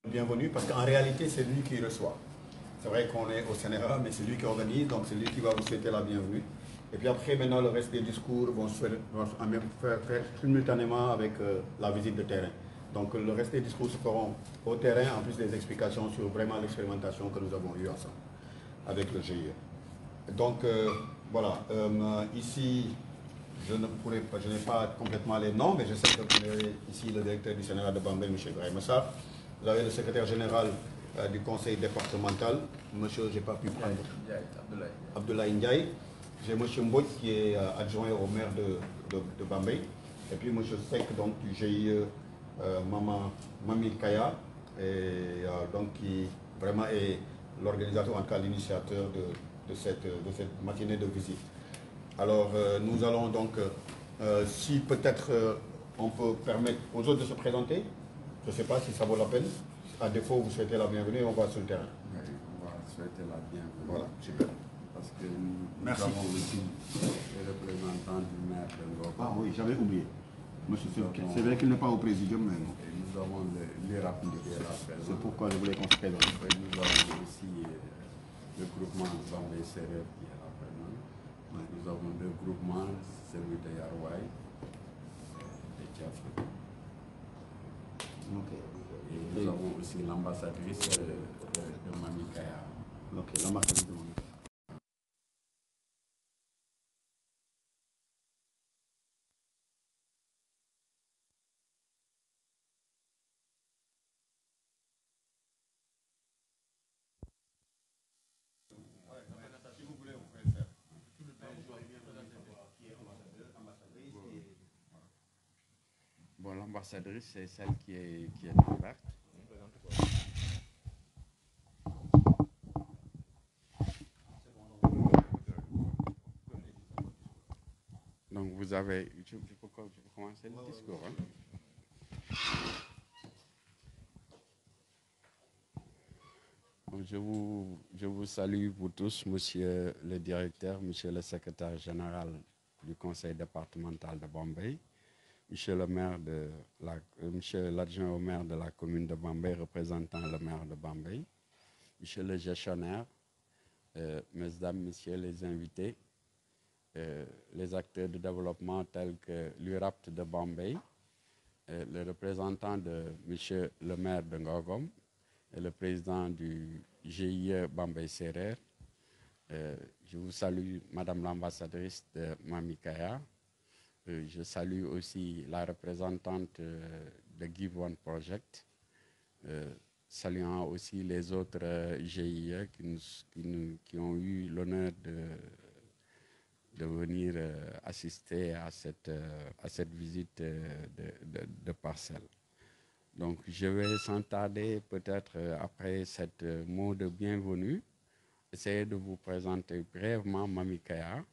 Bienvenue parce qu'en réalité, c'est lui qui reçoit. C'est vrai qu'on est au Sénégal, mais c'est lui qui organise, donc c'est lui qui va vous souhaiter la bienvenue. Et puis après, maintenant, le reste des discours vont se faire simultanément avec la visite de terrain. Donc le reste des discours se feront au terrain, en plus des explications sur vraiment l'expérimentation que nous avons eue ensemble avec le GIE. Donc voilà, ici, je n'ai pas complètement les noms, mais je sais que vous avez ici le directeur du Sénégal de Bambey, M. Ibrahim Massa. Vous avez le secrétaire général du conseil départemental, monsieur, j'ai pas pu prendre, Abdoulaye Ndiaye. J'ai monsieur Mbouch qui est adjoint au maire de Bambey. Et puis monsieur Sek, donc du GIE Mami Kaya, et, donc qui vraiment est l'organisateur, en tout cas l'initiateur de cette matinée de visite. Alors nous allons donc, si peut-être on peut permettre aux autres de se présenter, je ne sais pas si ça vaut la peine. À défaut, vous souhaitez la bienvenue, on va sur le terrain. Oui, on va souhaiter la bienvenue. Voilà, super. Parce que nous avons aussi les représentants du maire de Ngoko. Ah oui, j'avais oublié. Monsieur, c'est vrai qu'il n'est pas au présidium, mais non. Et nous avons les rapides. C'est pourquoi je voulais qu'on se présente. Nous avons aussi le groupement Bambey Serer qui est là présent. Nous avons deux groupements, celui de Yarwaï et Tchafri. Ok. Et nous avons aussi l'ambassadrice de Mami Kaya. Ok, l'ambassadrice de Mami. Bon, l'ambassadrice, c'est celle qui est ouverte. Donc vous avez, je peux commencer le discours. Hein? Je vous salue vous tous, monsieur le directeur, monsieur le secrétaire général du conseil départemental de Bambey, monsieur le maire monsieur l'adjoint au maire de la commune de Bambey, représentant le maire de Bambey, monsieur le gestionnaire, mesdames, messieurs les invités, les acteurs de développement tels que l'URAPT de Bambey, le représentant de monsieur le maire de Ngogom, et le président du GIE Bambey Serer. Je vous salue, madame l'ambassadrice de Mami Kaya. Je salue aussi la représentante de Give One Project, saluant aussi les autres GIE qui ont eu l'honneur de venir assister à cette visite de parcelle. Donc, je vais sans tarder, peut-être après cette mot de bienvenue, essayer de vous présenter brièvement Mami Kaya,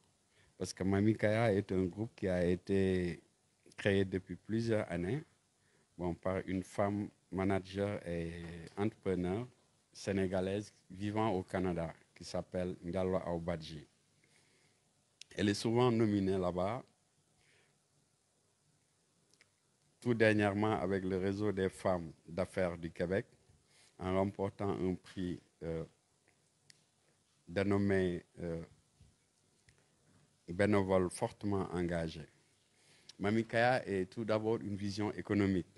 parce que Mami Kaya est un groupe qui a été créé depuis plusieurs années par une femme manager et entrepreneur sénégalaise vivant au Canada, qui s'appelle Ngalwa Aubadji. Elle est souvent nominée là-bas, tout dernièrement avec le réseau des femmes d'affaires du Québec, en remportant un prix dénommé bénévole fortement engagé. Mami Kaya est tout d'abord une vision économique,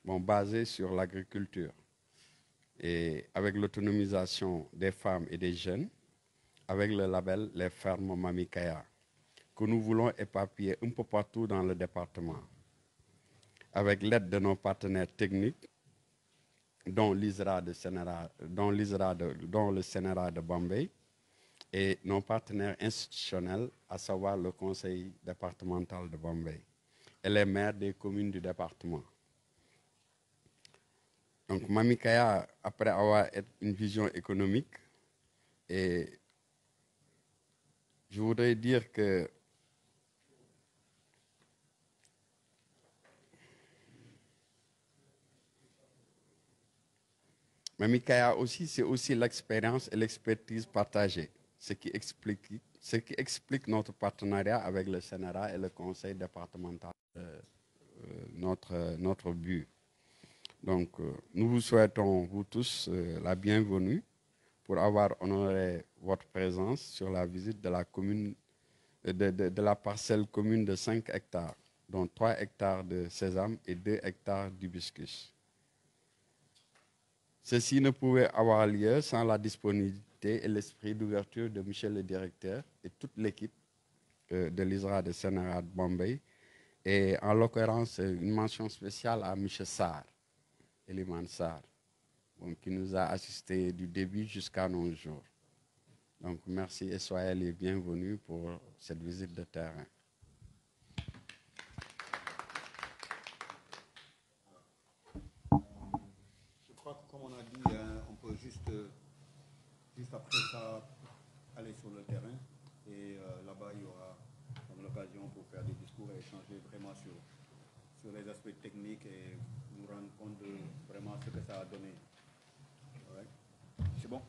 basée sur l'agriculture et avec l'autonomisation des femmes et des jeunes, avec le label Les Fermes Mami Kaya, que nous voulons éparpiller un peu partout dans le département, avec l'aide de nos partenaires techniques, dont l'ISRA le Sénéra de Bambey, et nos partenaires institutionnels, à savoir le conseil départemental de Bambey et les maires des communes du département. Donc, Mami Kaya, après avoir une vision économique, et je voudrais dire que Mami Kaya aussi, c'est aussi l'expérience et l'expertise partagée, ce qui explique notre partenariat avec le Sénéra et le conseil départemental, notre but. Donc, nous vous souhaitons, vous tous, la bienvenue pour avoir honoré votre présence sur la visite de la commune, de la parcelle commune de 5 hectares, dont 3 hectares de sésame et 2 hectares d'hibiscus. Ceci ne pouvait avoir lieu sans la disponibilité et l'esprit d'ouverture de Michel le directeur et toute l'équipe de l'ISRA de Sénégal de Bombay, et en l'occurrence une mention spéciale à M. Sarr, Eliman Sarr, qui nous a assistés du début jusqu'à nos jours. Donc merci et soyez les bienvenus pour cette visite de terrain. Je crois que comme on a dit, on peut juste après ça aller sur le terrain et là-bas il y aura l'occasion pour faire des discours et échanger vraiment sur les aspects techniques et nous rendre compte de vraiment ce que ça a donné. Ouais. C'est bon?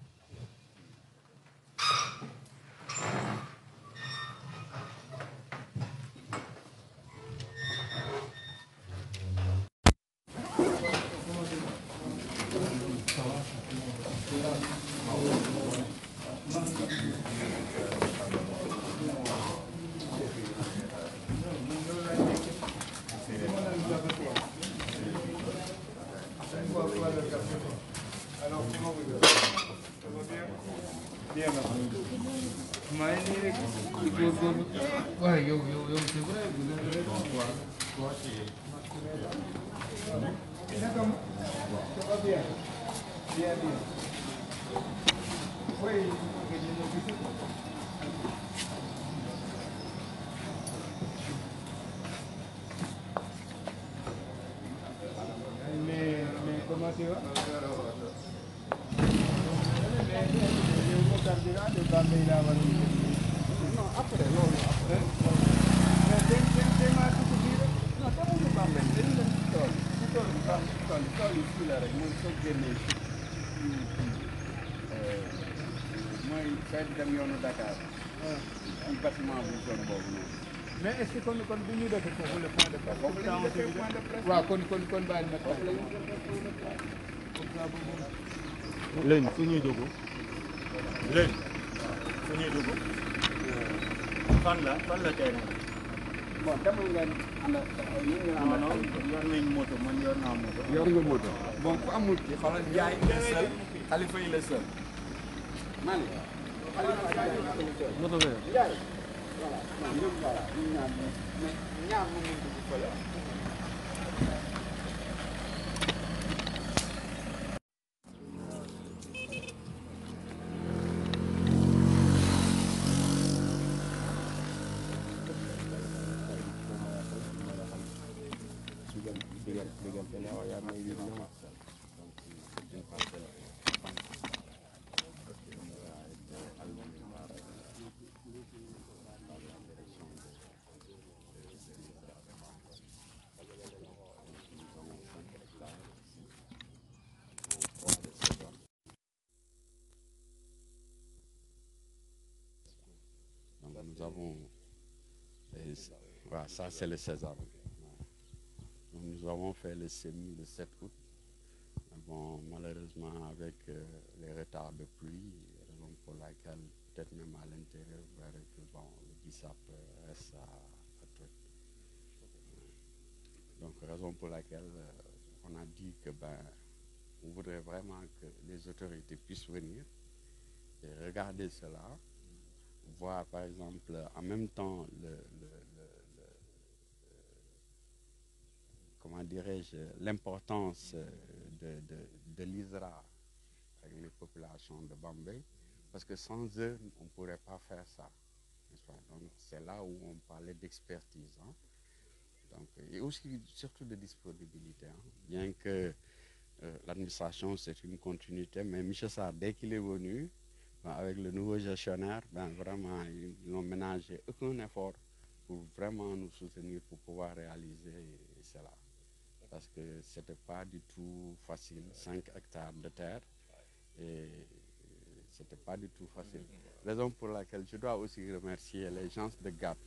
Mais est-ce que kon bu ñu def foofu le point de presse waaw kon bàyyi ma leen fu ñuy dugg fan la terrain bon demal ngeen ànd non yor nañ moto man yor naa moto yor nga moto bon ku amul ci xoolal Njaay il est seul Khalifa il est seul Malick moto voilà ñaar mu ngi dugg fële nous avons voilà, ça c'est le sésame. Donc, nous avons fait le semis le 7 août. Bon, malheureusement avec les retards de pluie, raison pour laquelle peut-être même à l'intérieur, vous verrez que bon, le bissap reste à truc. Donc raison pour laquelle on a dit que on voudrait vraiment que les autorités puissent venir et regarder cela, voir par exemple en même temps comment dirais-je, l'importance de l'ISRA avec les populations de Bombay, parce que sans eux, on ne pourrait pas faire ça. Donc c'est là où on parlait d'expertise. Hein. Donc, et aussi surtout de disponibilité. Hein. Bien que l'administration, c'est une continuité, mais Michel Sarr, dès qu'il est venu, avec le nouveau gestionnaire, vraiment, ils n'ont ménagé aucun effort pour vraiment nous soutenir, pour pouvoir réaliser cela. Parce que ce n'était pas du tout facile, 5 hectares de terre, et ce n'était pas du tout facile. Raison pour laquelle je dois aussi remercier les gens de GAP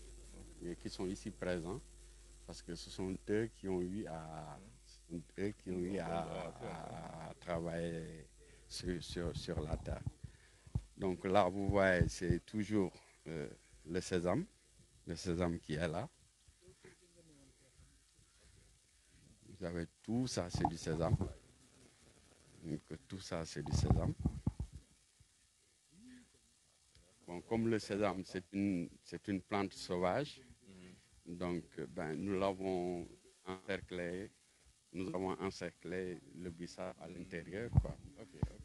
qui sont ici présents, parce que ce sont eux qui ont eu à eux qui ont eu à travailler sur la terre. Donc là, vous voyez, c'est toujours le sésame qui est là. Vous avez tout ça, c'est du sésame. Donc tout ça, c'est du sésame. Bon, comme le sésame, c'est une plante sauvage, donc nous l'avons encerclé. Nous avons encerclé le bissap à l'intérieur.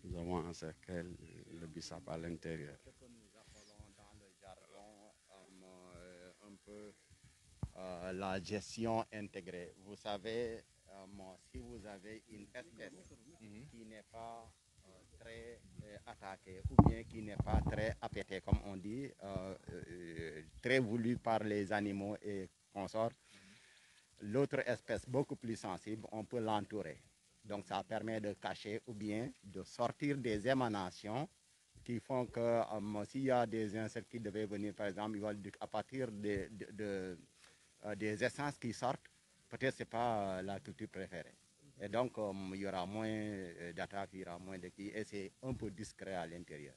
Nous avons encerclé le bissap à l'intérieur. Ce que nous appelons dans le jargon un peu la gestion intégrée. Vous savez, si vous avez une espèce qui n'est pas très attaquée ou bien qui n'est pas très appétée, comme on dit, très voulue par les animaux et consorts, l'autre espèce beaucoup plus sensible, on peut l'entourer. Donc ça permet de cacher ou bien de sortir des émanations qui font que s'il y a des insectes qui devaient venir, par exemple, à partir des essences qui sortent, peut-être ce n'est pas la culture préférée. Et donc il y aura moins d'attaques, il y aura moins de qui, et c'est un peu discret à l'intérieur.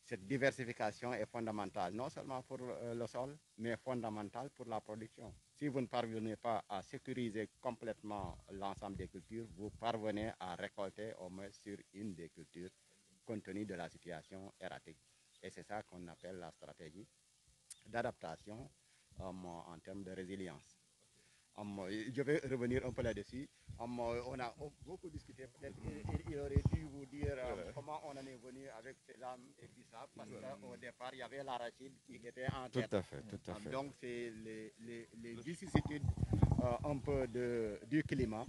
Cette diversification est fondamentale, non seulement pour le sol, mais fondamentale pour la production. Si vous ne parvenez pas à sécuriser complètement l'ensemble des cultures, vous parvenez à récolter au moins sur une des cultures, compte tenu de la situation erratique. Et c'est ça qu'on appelle la stratégie d'adaptation en termes de résilience. Je vais revenir un peu là-dessus. On a beaucoup discuté. Peut-être il aurait dû vous dire comment on en est venu avec sésame et bissap, parce qu'au départ, il y avait l'arachide qui était en tête. Tout à fait, tout à fait. Donc, c'est les vicissitudes un peu du climat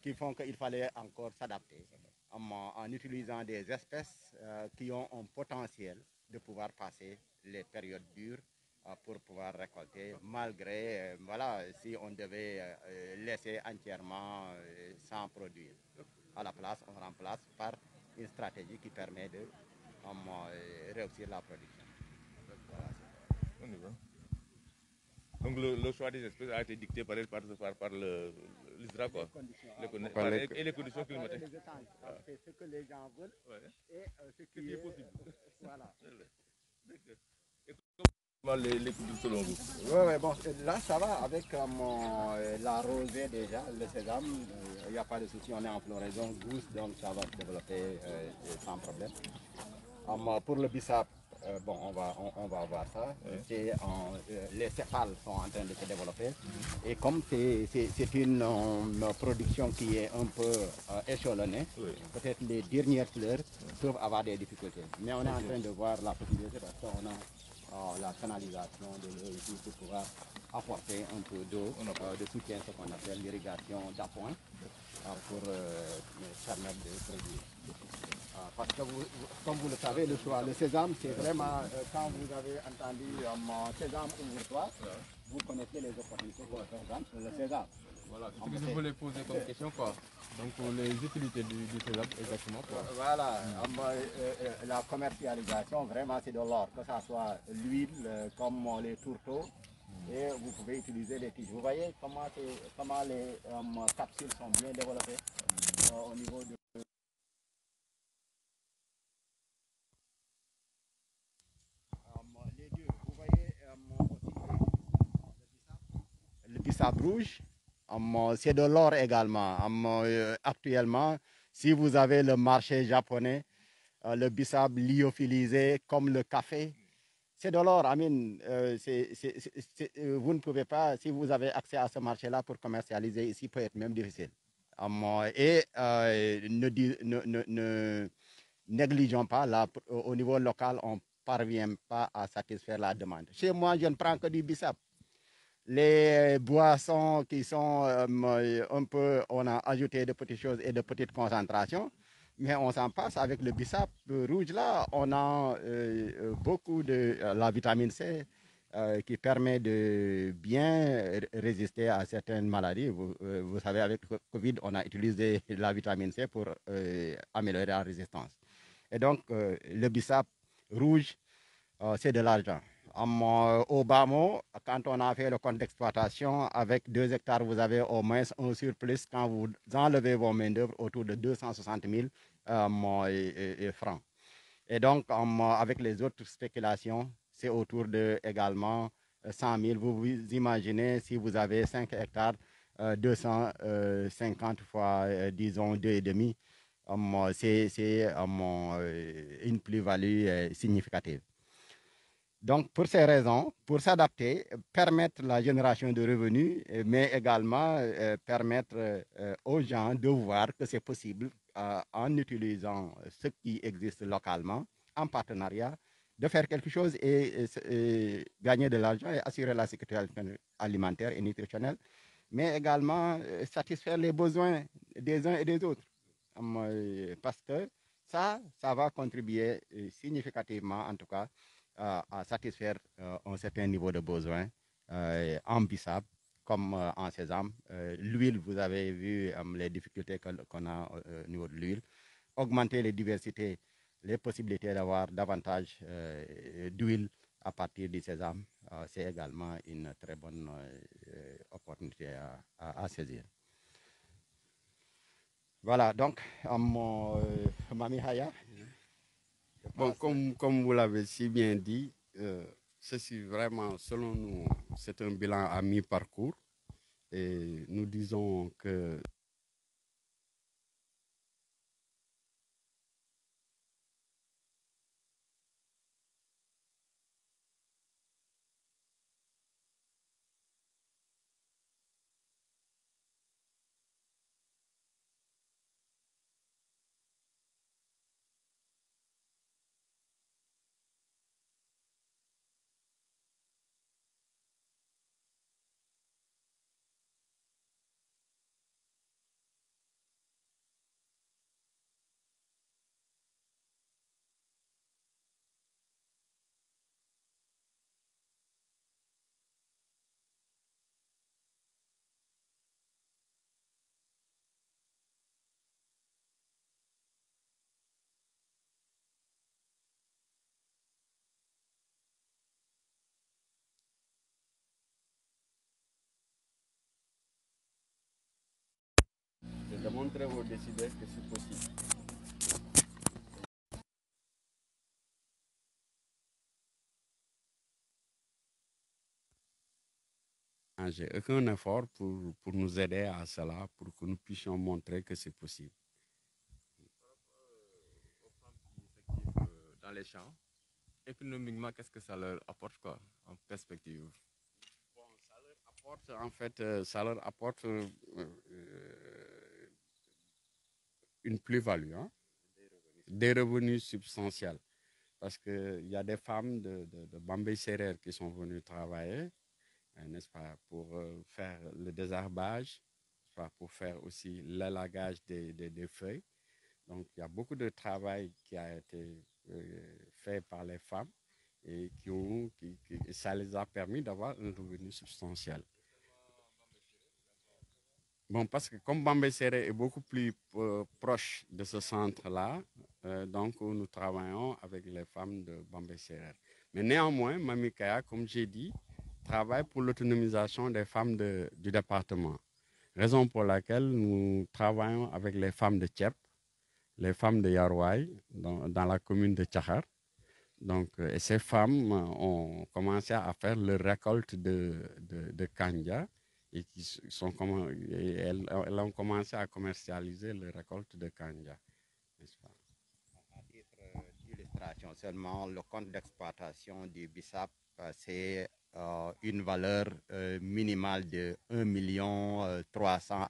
qui font qu'il fallait encore s'adapter en utilisant des espèces qui ont un potentiel de pouvoir passer les périodes dures pour pouvoir récolter, malgré, voilà, si on devait laisser entièrement sans produire. À la place, on remplace par une stratégie qui permet de réussir la production. Voilà. On y va. Donc le choix des espèces a été dicté par l'ISRA, quoi. Et les conditions climatiques. C'est ce que les gens veulent et ce qui est possible. Voilà. Les cultures selon vous? Oui, bon, là ça va avec la rosée déjà, le sésame, il n'y a pas de souci, on est en floraison douce, donc ça va se développer sans problème. Pour le bissap, bon, on va voir ça. Les céphales sont en train de se développer. Et comme c'est une production qui est un peu échelonnée, peut-être les dernières fleurs peuvent avoir des difficultés. Mais on est en train de voir la possibilité parce qu'on a la canalisation de l'eau ici pour pouvoir apporter un peu d'eau de soutien, ce qu'on appelle l'irrigation d'appoint pour permettre de produire. Parce que comme vous le savez, le sésame, c'est vraiment, quand vous avez entendu sésame ouvre-toi, vous connaissez les opportunités pour le sésame. Voilà, c'est ce que je voulais poser comme question, quoi. Donc les utilités du sésame, exactement, quoi. Voilà, la commercialisation, vraiment, c'est de l'or, que ce soit l'huile, comme les tourteaux, et vous pouvez utiliser les tiges. Vous voyez comment les capsules sont bien développées au niveau de... les deux, vous voyez le bissap rouge, c'est de l'or également. Actuellement, si vous avez le marché japonais, le bissap lyophilisé comme le café, c'est de l'or. Vous ne pouvez pas, si vous avez accès à ce marché-là pour commercialiser ici, peut être même difficile. Et ne négligeons pas, là, au niveau local, on ne parvient pas à satisfaire la demande. Chez moi, je ne prends que du bissap. Les boissons qui sont un peu, on a ajouté de petites choses et de petites concentrations, mais on s'en passe avec le bissap rouge là, on a beaucoup de la vitamine C qui permet de bien résister à certaines maladies. Vous savez, avec le Covid, on a utilisé la vitamine C pour améliorer la résistance. Et donc, le bissap rouge, c'est de l'argent. Au bas mot, quand on a fait le compte d'exploitation, avec 2 hectares, vous avez au moins un surplus quand vous enlevez vos main-d'œuvre autour de 260 000 francs. Et donc, avec les autres spéculations, c'est autour de également 100 000. Vous imaginez si vous avez 5 hectares, 250 fois, disons, 2,5, c'est une plus-value significative. Donc, pour ces raisons, pour s'adapter, permettre la génération de revenus, mais également permettre aux gens de voir que c'est possible en utilisant ce qui existe localement, en partenariat, de faire quelque chose et gagner de l'argent et assurer la sécurité alimentaire et nutritionnelle, mais également satisfaire les besoins des uns et des autres. Parce que ça va contribuer significativement, en tout cas, à satisfaire un certain niveau de besoins en bissap comme en sésame. L'huile, vous avez vu les difficultés qu'on a au niveau de l'huile. Augmenter les diversités, les possibilités d'avoir davantage d'huile à partir du sésame, c'est également une très bonne opportunité à saisir. Voilà, donc, Mami Haya. Bon, comme vous l'avez si bien dit, ceci vraiment, selon nous, c'est un bilan à mi-parcours. Et nous disons que de démontrer aux décideurs que c'est possible. J'ai aucun effort pour nous aider à cela, pour que nous puissions montrer que c'est possible. Dans les champs, économiquement, qu'est-ce que ça leur apporte quoi, en perspective? Bon, ça leur apporte, en fait, ça leur apporte une plus-value, hein? Des revenus substantiels. Parce qu'il y a des femmes de Bambey Serer qui sont venues travailler, n'est-ce pas, pour faire le désherbage, pour faire aussi l'élagage des feuilles. Donc, il y a beaucoup de travail qui a été fait par les femmes et ça les a permis d'avoir un revenu substantiel. Bon, parce que comme Bambey Serer est beaucoup plus proche de ce centre-là, donc nous travaillons avec les femmes de Bambey Serer. Mais néanmoins, Mami Kaya, comme j'ai dit, travaille pour l'autonomisation des femmes du département. Raison pour laquelle nous travaillons avec les femmes de Tchep, les femmes de Yarouaï, dans la commune de Tchahar. Donc, et ces femmes ont commencé à faire leur récolte de kanja et elles ont commencé à commercialiser leur récolte de kanja. À titre d'illustration, seulement le compte d'exploitation du bissap, c'est une valeur minimale de 1,3 million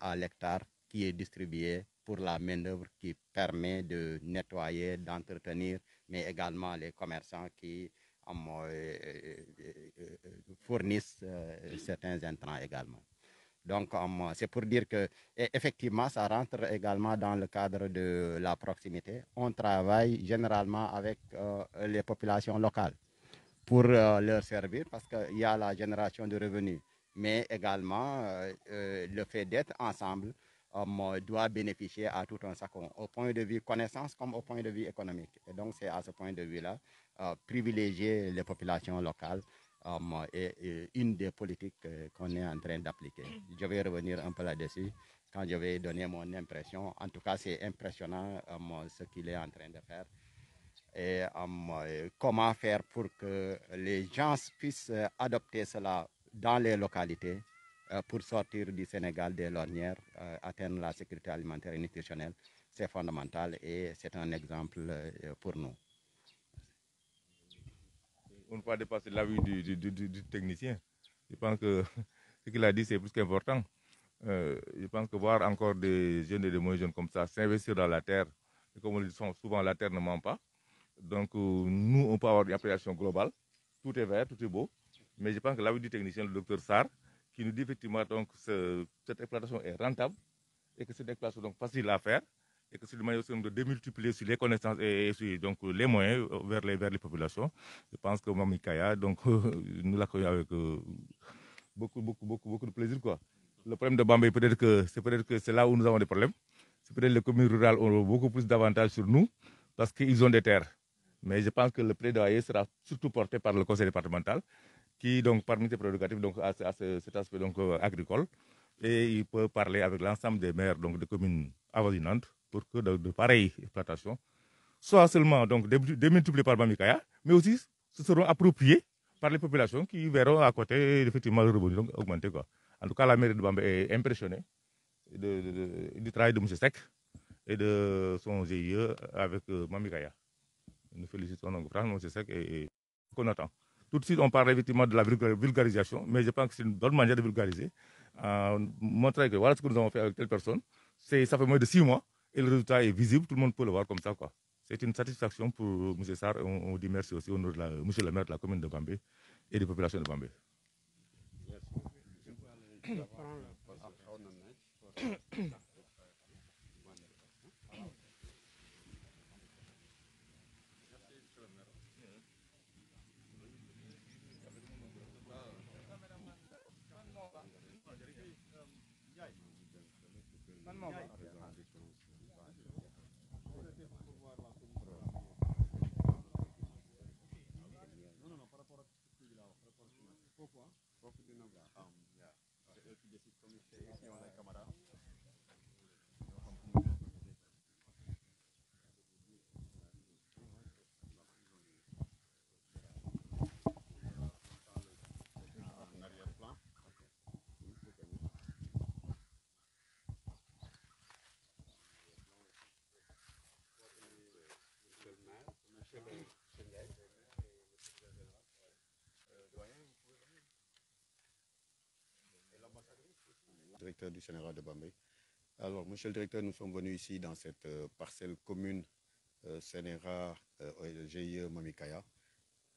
à l'hectare qui est distribuée pour la main-d'œuvre qui permet de nettoyer, d'entretenir, mais également les commerçants qui fournissent certains intrants également. Donc, c'est pour dire que effectivement, ça rentre également dans le cadre de la proximité. On travaille généralement avec les populations locales pour leur servir parce qu'il y a la génération de revenus, mais également le fait d'être ensemble doit bénéficier à tout un chacun, au point de vue connaissance comme au point de vue économique. Et donc, c'est à ce point de vue-là, privilégier les populations locales est une des politiques qu'on est en train d'appliquer. Je vais revenir un peu là-dessus quand je vais donner mon impression. En tout cas, c'est impressionnant ce qu'il est en train de faire. Et comment faire pour que les gens puissent adopter cela dans les localités pour sortir du Sénégal des lornières, atteindre la sécurité alimentaire et nutritionnelle. C'est fondamental et c'est un exemple pour nous. On ne peut pas dépasser l'avis du technicien. Je pense que ce qu'il a dit, c'est plus qu'important. Je pense que voir encore des jeunes et des moins jeunes comme ça s'investir dans la terre, et comme on le dit souvent, la terre ne ment pas. Donc, nous, on peut avoir une appréciation globale. Tout est vert, tout est beau. Mais je pense que l'avis du technicien, le docteur Sarr, qui nous dit effectivement donc, cette exploitation est rentable et que c'est une exploitation donc, facile à faire et que c'est une manière de démultiplier sur les connaissances et sur donc, les moyens vers les populations. Je pense que Mami Kaya, donc, nous l'accueillons avec beaucoup de plaisir. Quoi. Le problème de Bambey, peut-être que c'est là où nous avons des problèmes. C'est peut-être les communes rurales ont beaucoup plus d'avantages sur nous parce qu'ils ont des terres. Mais je pense que le plaidoyer sera surtout porté par le conseil départemental qui, donc, parmi ses prérogatives, donc, a cet aspect donc, agricole. Et il peut parler avec l'ensemble des maires donc, de communes avoisinantes pour que de pareilles exploitations soient seulement donc, démultipliées par Bamikaya, mais aussi se seront appropriées par les populations qui verront à côté effectivement le revenu donc, augmenter. Quoi. En tout cas, la mairie de Bambey est impressionnée du travail de M. Sek et de son GIE avec Mamikaya. Nous félicitons donc M. Sek et qu'on attend. Tout de suite, on parle effectivement de la vulgarisation, mais je pense que c'est une bonne manière de vulgariser. Montrer que voilà ce que nous avons fait avec telle personne. Ça fait moins de 6 mois et le résultat est visible, tout le monde peut le voir comme ça. C'est une satisfaction pour M. Sarr. On dit merci aussi au nom de M. le maire de la commune de Bambey et des populations de Bambey. Directeur du Sénégal de Bambey. Alors, monsieur le directeur, nous sommes venus ici dans cette parcelle commune Sénéra GIE Mamikaya.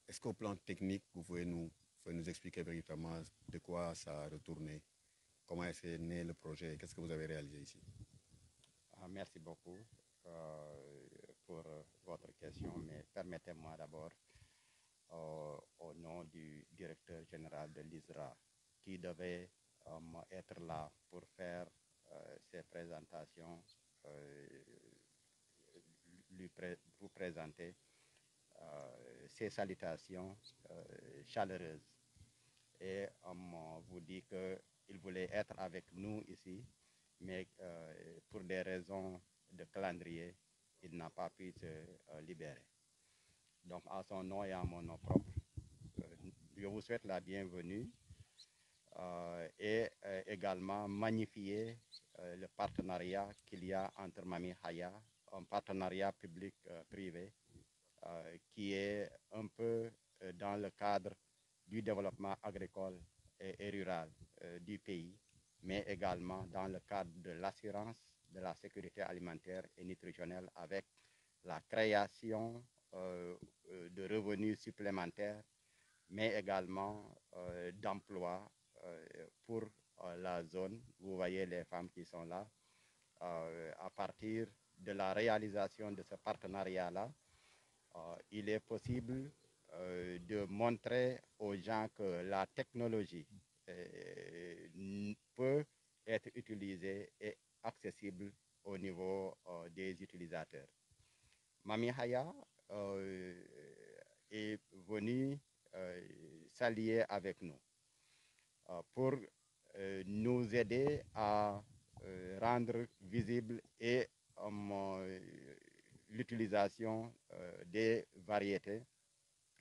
Est-ce qu'au plan technique, vous pouvez nous expliquer véritablement de quoi ça a retourné, comment est né le projet, qu'est-ce que vous avez réalisé ici? Merci beaucoup pour votre question, mais permettez-moi d'abord, au nom du directeur général de l'ISRA, qui devait être là pour faire ces présentations, vous présenter ces salutations chaleureuses. Et on vous dit qu'il voulait être avec nous ici, mais pour des raisons de calendrier, il n'a pas pu se libérer. Donc, à son nom et à mon nom propre, je vous souhaite la bienvenue et également magnifier le partenariat qu'il y a entre Mami Haya, un partenariat public-privé qui est un peu dans le cadre du développement agricole et rural du pays, mais également dans le cadre de l'assurance de la sécurité alimentaire et nutritionnelle avec la création de revenus supplémentaires, mais également d'emplois pour la zone. Vous voyez les femmes qui sont là. À partir de la réalisation de ce partenariat-là, il est possible de montrer aux gens que la technologie peut être utilisée et accessible au niveau des utilisateurs. Mami Haya est venu s'allier avec nous pour nous aider à rendre visible et l'utilisation des variétés,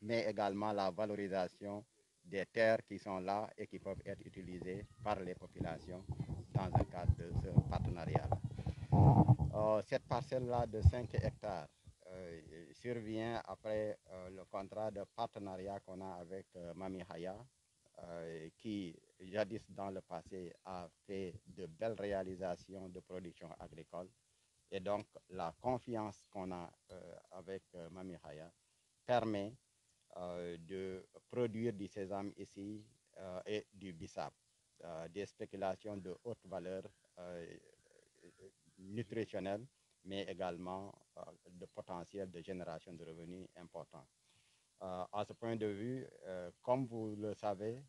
mais également la valorisation des terres qui sont là et qui peuvent être utilisées par les populations dans un cadre de ce partenariat-là. Cette parcelle-là de 5 hectares survient après le contrat de partenariat qu'on a avec Mami Haya, qui jadis dans le passé a fait de belles réalisations de production agricole. Et donc la confiance qu'on a avec Mami Haya permet de produire du sésame ici et du bissap, des spéculations de haute valeur nutritionnelle, mais également de potentiel de génération de revenus important. À ce point de vue, comme vous le savez,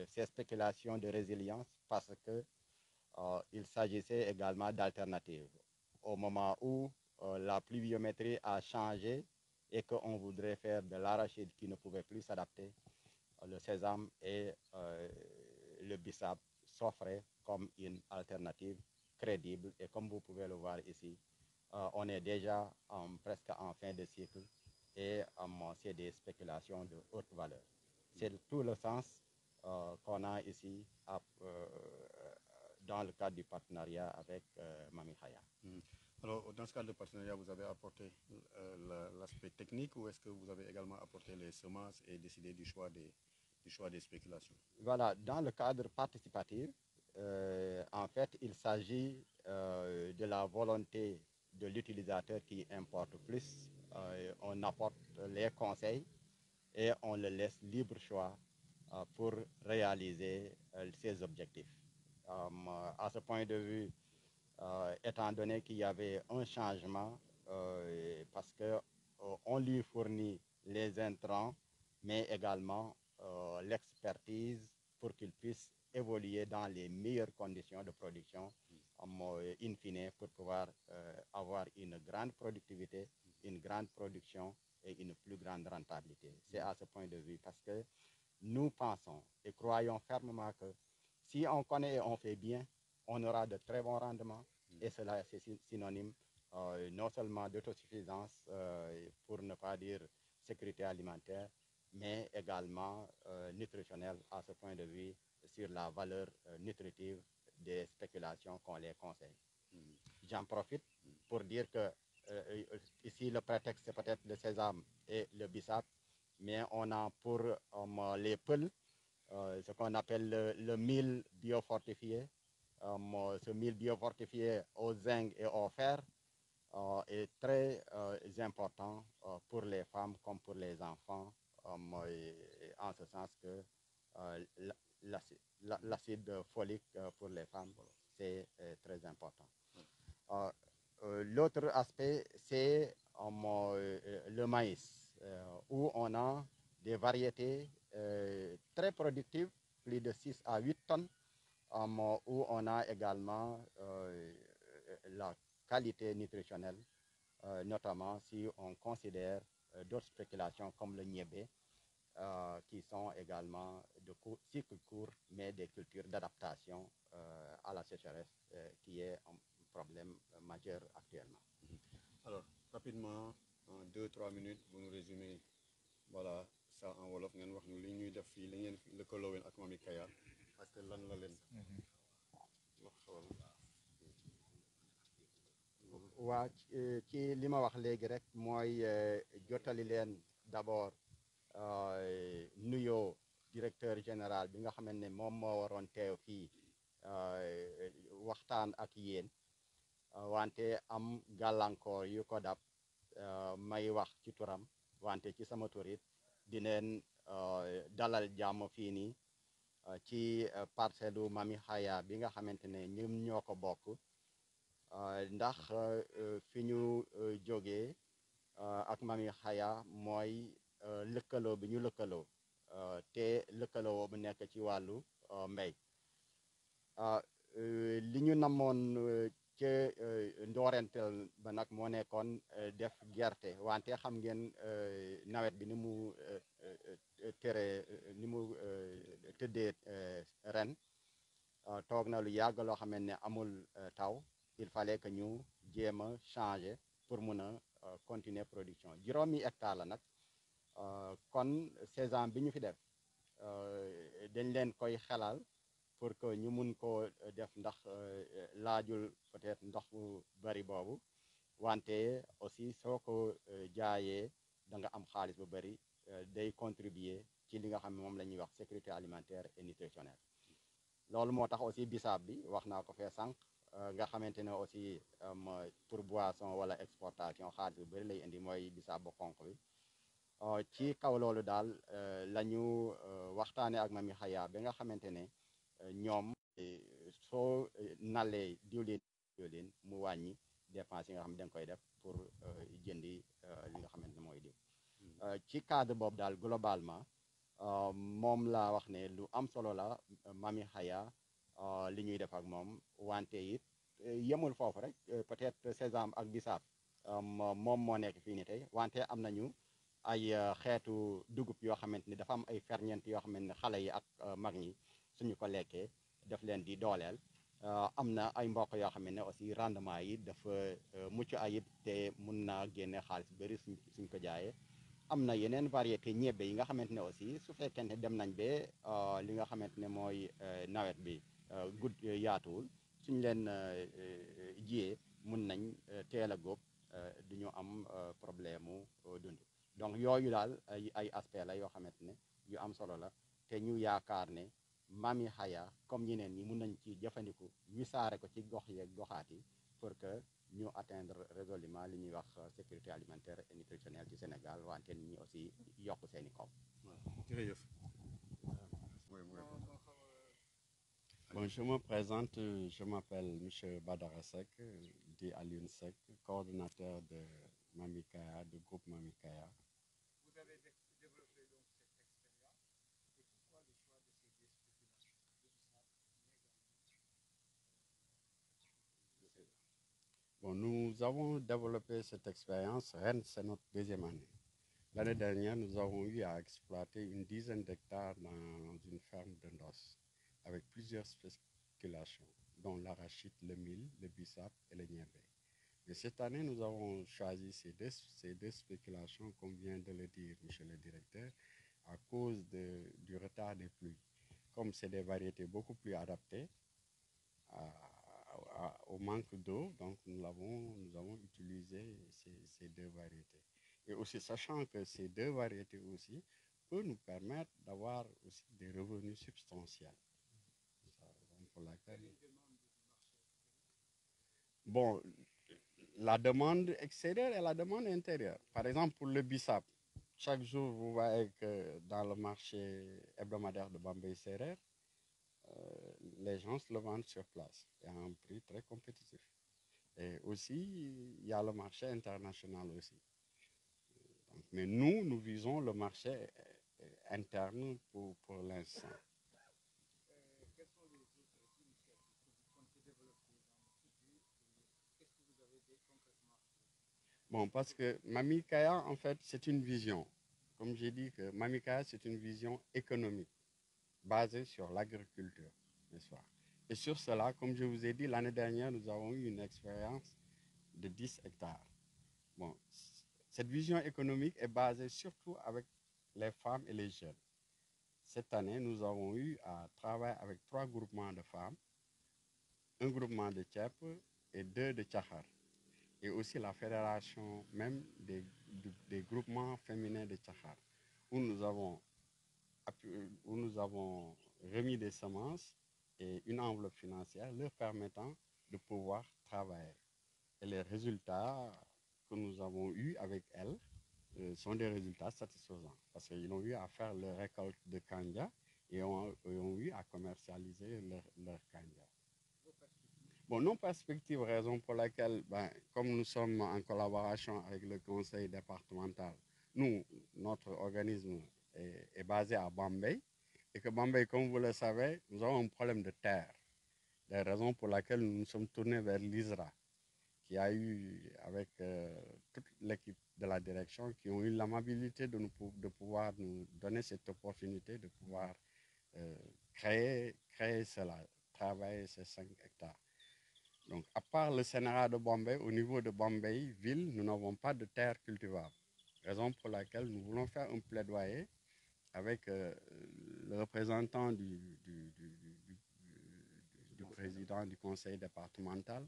ces spéculations de résilience parce que il s'agissait également d'alternatives. Au moment où la pluviométrie a changé et qu'on voudrait faire de l'arachide qui ne pouvait plus s'adapter, le sésame et le bissap s'offraient comme une alternative crédible. Et comme vous pouvez le voir ici, on est déjà presque en fin de cycle et c'est des spéculations de haute valeur. C'est tout le sens qu'on a ici dans le cadre du partenariat avec Mami Haya. Alors, dans ce cadre de partenariat, vous avez apporté l'aspect technique ou est-ce que vous avez également apporté les semences et décidé du choix des spéculations? Voilà, dans le cadre participatif, en fait, il s'agit de la volonté de l'utilisateur qui importe plus. On apporte les conseils et on le laisse libre choix pour réaliser ses objectifs. À ce point de vue, étant donné qu'il y avait un changement, parce qu'on lui fournit les intrants, mais également l'expertise pour qu'il puisse évoluer dans les meilleures conditions de production, in fine, pour pouvoir avoir une grande productivité, une grande production et une plus grande rentabilité. C'est à ce point de vue parce que nous pensons et croyons fermement que si on connaît et on fait bien, on aura de très bons rendements et cela c'est synonyme non seulement d'autosuffisance, pour ne pas dire sécurité alimentaire, mais également nutritionnelle à ce point de vue sur la valeur nutritive des spéculations qu'on les conseille. J'en profite pour dire que ici le prétexte c'est peut-être le sésame et le bissap, mais on a pour les peuls ce qu'on appelle le mil biofortifié. Ce mil biofortifié au zinc et au fer est très important pour les femmes comme pour les enfants, en ce sens que l'acide folique pour les femmes, c'est très important. L'autre aspect, c'est le maïs, où on a des variétés très productives, plus de 6 à 8 tonnes, où on a également la qualité nutritionnelle, notamment si on considère d'autres spéculations comme le niébé, qui sont également de cycle court, mais des cultures d'adaptation à la sécheresse, qui est un problème majeur actuellement. Alors, rapidement, en 2-3 minutes, vous nous résumez voilà, ça en wolof ngeen wax ñu li ñuy def fii li ngeen lëkkaloo ak Mami Haya ak lan la leen wax xawal. waa ci li ma wax léegi rek mooy jottali leen d'abord nuyoo directeur général bi nga xamante ne moom moo waroon teew fii waxtaan ak yéen wante am gàllankoor yu ko dab may wax ci turam wante ci sama turit dineen dalal jàmm fii nii ci parcelle u Mami Haya bi nga xamante ne ñun ñoo ko bokk ndax fi ñu jógee ak Mami Haya mooy lëkkaloo bi ñu lëkkaloo te lëkkaloo bu nekk ci wàllu mbéy li ñu namoon ca ndoorenteel ba nag moo nekkoon def gerte wante xam ngeen nawet bi ni mu tere ni mu tëddee ren toog na lu yàgg loo xam ne amul taw il fallait que ñu jéem a changer pour mun a continuer production juróomi hectare la nag kon saison bi ñu fi def dañ leen koy xelal pour que ñu mun koo def ndax laajul peut-être ndox bu bari boobu wante aussi soo ko jaayee da nga am xaalis bu bari day contribuer ci li nga xam ne moom la ñuy wax sécurité alimentaire et nutritionnelle loolu moo tax aussi bisaab bi wax naa ko fee sànq nga xamante ne aussi pour boisson wala exportation xaalis bu bari lay indi mooy bisaab bu xonq bi ci kaw loolu daal la ñu waxtaanee ak Mami Xaya ba nga xamante ne ñoom soo nalee diwlin mu wàññi dépense yi nga xam ne da nga koy def pour jëndi li nga xamante ne mooy diw ci cadre boobu daal globalement moom laa wax ne lu am solo la Mami Xaya li ñuy def ak moom wante it yemul foofu rek peut-être sésame ak bisaab moom moo nekk fii ni tey wante am nañu ay xeetu dugub yoo xamante ni dafa am ay ferñeent yoo xamante ne xale yi ak mag ñi suñu ko lekkee daf leen di dooleel am na ay mboq yoo xam ne aussi rendement yi dafa mucc ayib te mun naa génne xaalis bëri suñ ko jaayee am na yeneen variété ñebbe yi nga xamante ne aussi su fekkente dem nañ ba li nga xamante ne mooy nawet bi gudd yaatuwul suñ leen jiyee mun nañ teel a góob du ñu am problème mu dund donc yooyu daal ay aspect la yoo xamante ne yu am solo la te ñu yaakaar ne Mami Xaya comme ñeneen ñi mun nañ ci jëfandiku wisaare ko ci gox yeeg goxaat yi pour que ñu atteindre résolument li ñuy wax sécurité alimentaire et nutritionnelle ci Sénégal wante nit ñi aussi yokk seeni kaw. jërëjëf. Bon, je me présente, je m'appelle M. Badara Seck, dit Alioune Seck, coordonnateur de Mami Xaya, du groupe Mami Xaya. Vous avez développé donc cette expérience et pourquoi le choix de ces deux spéculations? Bon, nous avons développé cette expérience, Rennes, c'est notre deuxième année. L'année dernière, nous avons eu à exploiter une dizaine d'hectares dans une ferme de Ndos, avec plusieurs spéculations, dont l'arachide, le mil, le bissap et le niébé. Et cette année, nous avons choisi ces deux spéculations, comme vient de le dire monsieur le directeur, à cause du retard des pluies. Comme c'est des variétés beaucoup plus adaptées au manque d'eau, donc nous avons utilisé ces deux variétés. Et aussi sachant que ces deux variétés aussi peuvent nous permettre d'avoir aussi des revenus substantiels. Pour laquelle... Bon, la demande extérieure et la demande intérieure. Par exemple, pour le bissap, chaque jour, vous voyez que dans le marché hebdomadaire de Bambey Serer, les gens le vendent sur place et à un prix très compétitif. Et aussi, il y a le marché international aussi. Donc, mais nous visons le marché interne pour l'instant. Quelles sont les autres initiatives que vous comptez développer dans le futur? Qu'est-ce que vous avez dit concrètement? Bon, parce que Mami Xaya, en fait, c'est une vision. Comme j'ai dit, que Mami Xaya, c'est une vision économique basée sur l'agriculture, n'est-ce pas? Et sur cela, comme je vous ai dit, l'année dernière, nous avons eu une expérience de 10 hectares. Bon, cette vision économique est basée surtout avec les femmes et les jeunes. Cette année, nous avons eu à travailler avec 3 groupements de femmes, un groupement de Tchèp et 2 de Tchahar. Et aussi la fédération même des groupements féminins de Tchahar, où nous avons remis des semences et une enveloppe financière leur permettant de pouvoir travailler. Et les résultats que nous avons eus avec elles sont des résultats satisfaisants parce qu'ils ont eu à faire leur récolte de kanja et ont eu à commercialiser leur kanja. Bon, nos perspectives, raison pour laquelle, comme nous sommes en collaboration avec le conseil départemental, notre organisme est basé à Bambey et que Bambey, comme vous le savez, nous avons un problème de terre. des raisons pour lesquelles nous nous sommes tournés vers l'ISRA, qui a eu, avec toute l'équipe de la direction, qui ont eu l'amabilité de pouvoir nous donner cette opportunité de pouvoir créer cela, travailler ces 5 hectares. Donc, à part le Sénérat de Bombay, au niveau de Bombay, ville, nous n'avons pas de terre cultivable. Raison pour laquelle nous voulons faire un plaidoyer avec le représentant du président du conseil départemental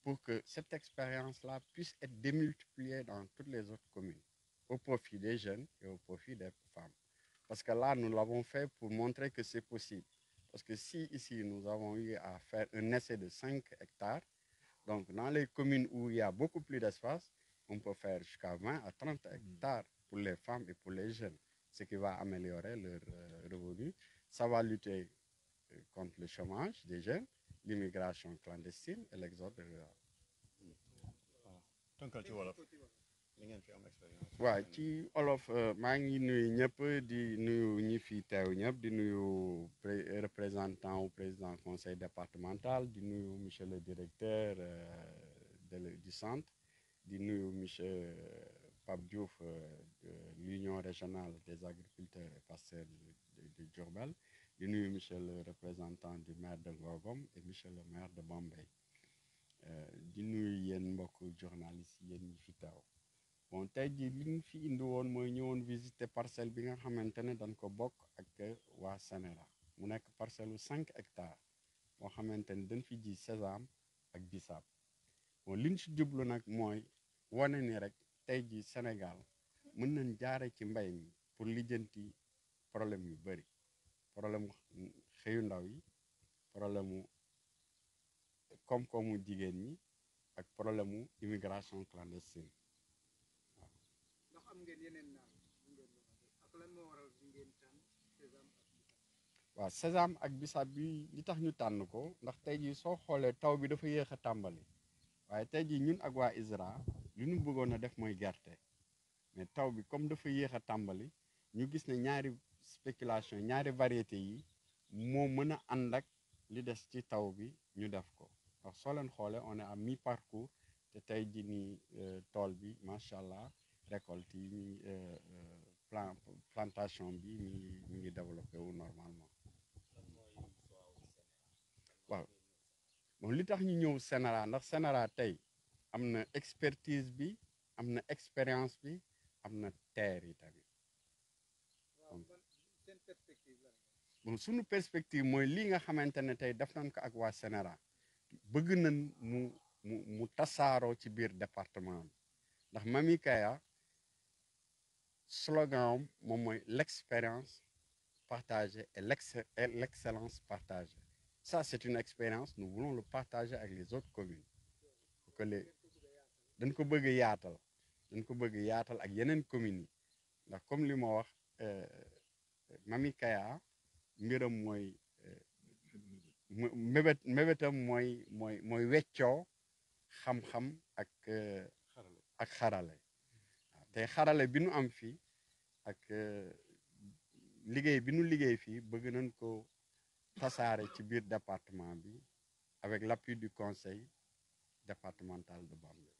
pour que cette expérience-là puisse être démultipliée dans toutes les autres communes, au profit des jeunes et au profit des femmes. Parce que là, nous l'avons fait pour montrer que c'est possible. Parce que si ici, nous avons eu à faire un essai de 5 hectares, donc dans les communes où il y a beaucoup plus d'espace, on peut faire jusqu'à 20 à 30 hectares pour les femmes et pour les jeunes, ce qui va améliorer leur revenu. Ça va lutter contre le chômage des jeunes, l'immigration clandestine et l'exode rural. waaw ci olof maa ngi nuyu ñëpp di nuyu ñi fi teew ñëpp di nuyu représentant au président conseil départemental di nuyu monsieur le directeur du centre di nuyu monsieur Pape Diouf de l'union régionale des agriculteurs et pasteurs de Diourbel di nuyu monsieur le représentant du maire de Ngogom et monsieur le maire de Bombay di nuyu yéen mbokk journalistes yéen ñi fi teew bon tey jii li ñu fi indi woon mooy ñëwoon visiter parcelle bi nga xamante ne dañ ko bokk ak waa Sénéra mu nekk parcelle 5 hectares boo xamante ne dañ fi ji sésame ak bisaab bon li ñu si jublu nag mooy wane ni rek tey jii Sénégal mën nañ jaare ci mbay mi pour lijjanti problème yu bëri problème xëyu ndaw yi problème mu koom-koomu jigéen ñi ak problème mu immigration clandestine. ndax am ngeen yeneen naan ak lan moo waral ngeen tànn sésame ak bisaab. waaw sésame ak bisaab bi li tax ñu tànn ko ndax tey jii soo xoolee taw bi dafa yéex a tàmbali waaye tey jii ñun ak waa ISRA li ñu bëggoon a def mooy gerte mais taw bi comme dafa yéex a tàmbali ñu gis ne ñaari spéculation ñaari variété yi moo mën a ànd ak li des ci taw bi ñu def ko ndax soo leen xoolee on est à mi-parcours te tey jii nii tool bi macha allah récolte yi plantation bi mi ngi développé wu normalement waaw bon li tax ñu ñëw Sénéra ndax Sénéra tey am na expertise bi am na expérience bi am na terre yi tamit bon suñu perspective mooy lii nga xamante ne tey def nañ ko ak waa Sénéra bëgg nañ mu tasaaroo ci biir département bi ndax Mami Kaya slogan am moom mooy l'expérience partagée et l'excellence partagée. Ça, c'est une expérience, nous voulons le partager avec les autres communes. Pour que dañ ko bëgg yaatal dañ ko bëgg yaatal ak yeneen communes yi ndax comme li ma wax Mami Kaya mbiram mooy mébétam mooy weccoo xam-xam ak xarale te xarale bi nu am fii ak liggéey bi nu liggéey fii bëgg nañ ko tasaare ci biir département bi avec l'appui du conseil départemental de Bambey.